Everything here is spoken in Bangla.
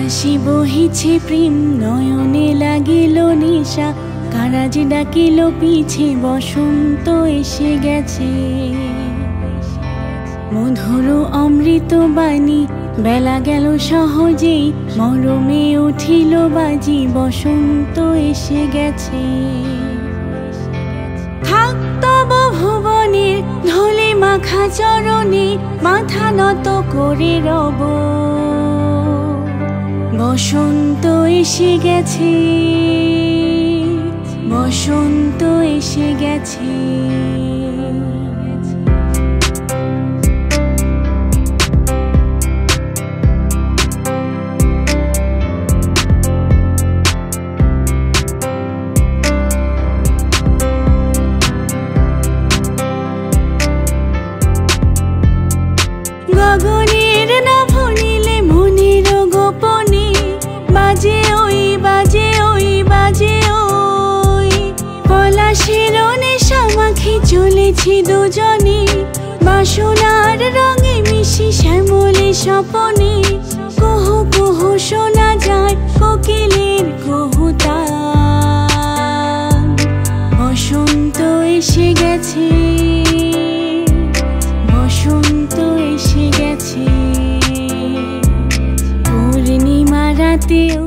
হাসি বহিছে প্রেম নয়নে লাগিল নেশা, কারাজ ডাকিল পিছে বসন্ত এসে গেছে। মধুর অমৃত বাণী বেলা গেল সহজেই, মরমে উঠিল বাজি বসন্ত এসে গেছে। থাকতব ভুবনের ধলে মাখা চরণে, মাথা নত করে রব। বসন্ত এসে গেছে, বসন্ত এসে গেছে। গগনের নাভনীলে মনের গোপনে, বাজে ওই বাজে ওই বাজে ওই। পলাশের নেশা মাখি চলেছি দুজনে, বাসনার রঙে মিশি শ্যামলে স্বপনে। কুহু কুহু শোনা যায় কোকিলের কুহুতান। বসন্ত এসে গেছে, বসন্ত এসে গেছে। পূর্ণিমা রাতেও